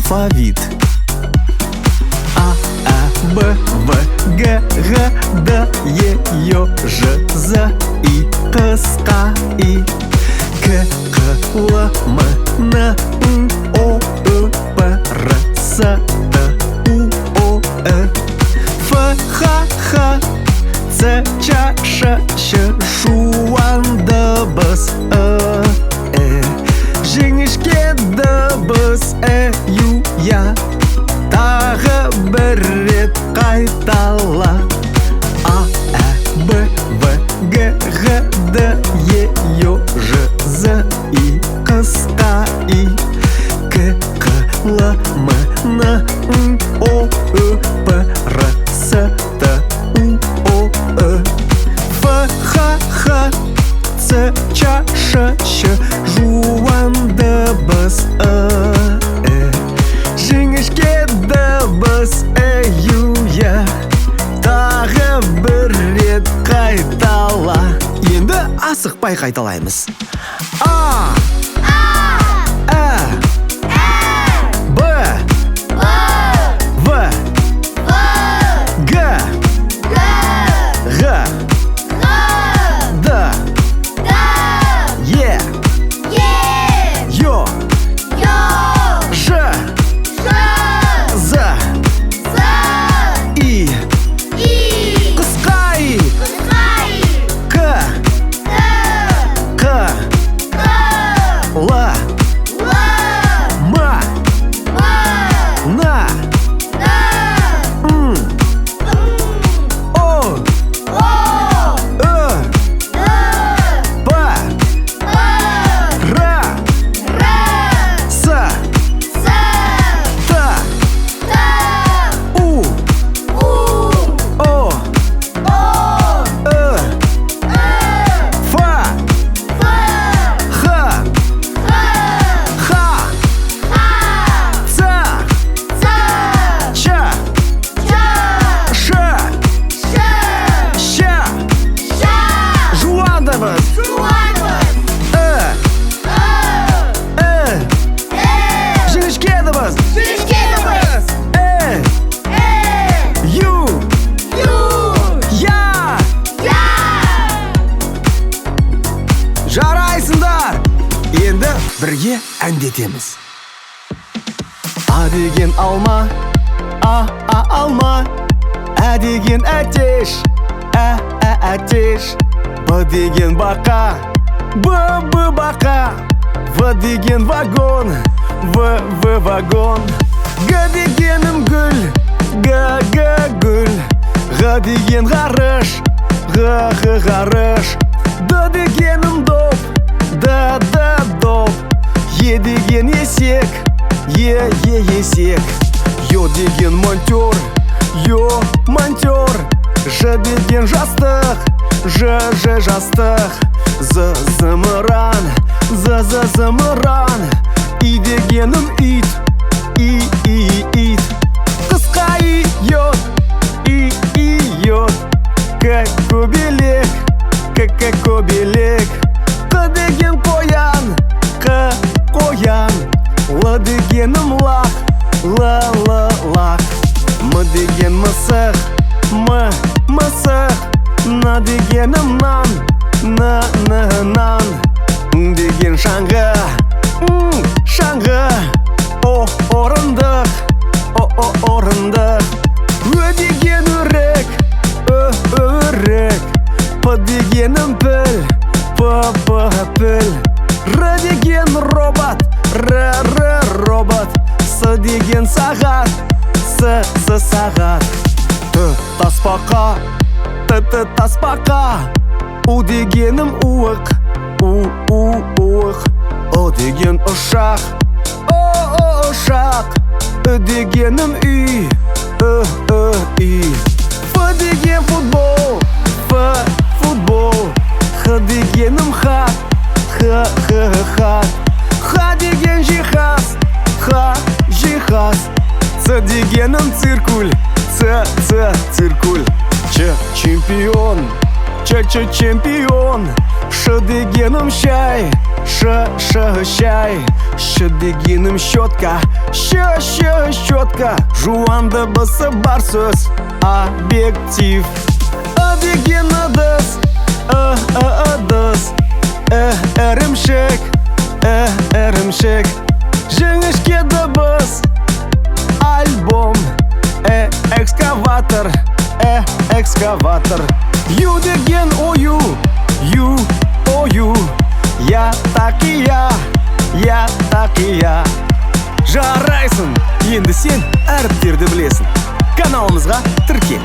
алфавит. А, Б, В, Г, Г, Д, Е, Ё, Ж, З, И, қысқа И, К, Қ, Л, М, Н, О, Ү, П, Р, С, Т, У, О, Э, Ф, Х, Х, Ц, Ч, Ш, Щ, жуан дыбыс жіңішке дыбыс ю, я. Тағы бір рет қайтала. А, Б, В, Г, Г, Д, Е, Ё, Ж, З, И, қысқа И, К, Қ, Л, М, Н, О, Ү, П, Р, С, Т, У, О, Э, Ф, Х, Х, Ц, Ч, Ш, Щ, жуан дыбыс жіңішке дыбыс ю, я. Тағы бір рет қайтала. Енді асықпай қайталаймыз. А, Б, В, Г, Г, Д, Е, Ё, Ж, З, И, қысқа И, К, Қ, Л, М, Н, О, Э, П, Р, С, Т, У, О, Э, Ф, Х, Ц, Ч, Ш, Щ, жуан дыбыс жіңішке дыбыс Ю, я. Жарайсыңдар. Енді бірге әндетеміз. А деген алма, алма. Ә деген әтеш, әтеш. Б деген бақа, бақа. В деген вагон, вагон. Г дегенім гүл, гүл. Г деген ғарыш, ғарыш. Д дегенім доп, доп. Е деген есек, есек. Ё деген монтер, монтер. Ж деген жастық, жастық. З зымыран, зымыран. И дегенім ит, ит. Қысқа И, йод, йод. К көбелек, көбелек. Қ деген қоян, қоян. Л дегенім лақ, лақ. М деген мысық, мысық. Н дегенім нан, нан. Ң деген шаңғы, шаңғы. О, орындық, орындық. Ö деген өрік, өрік. П дегенім піл, піл. Р деген робот, робот. С деген сағат, сағат. Т таспақа, таспақа. У дегенім уық, уық. О деген ұшақ, ұшақ. Ү дегенім үй, үй. Ф деген футбол, футбол. Х дегенім хат, хат. Х деген жиһаз, жиһаз. Ц дегенім циркуль, циркуль. Ч чемпион, чемпион. Ш дегенім шай, ш шай. Щ дегенім щетка, щетка. Жуанда бысы бар сөз, объектив. Деген ыдыс, ыдыс. Ірімшік, ірімшік. Жіңішке дыбыс, альбом. Экскаватор, экскаватор. Ю деген ою, ою. Я так и я так и я. Жарайсың, енді сен әріптерді білесің. Каналымызға тіркел.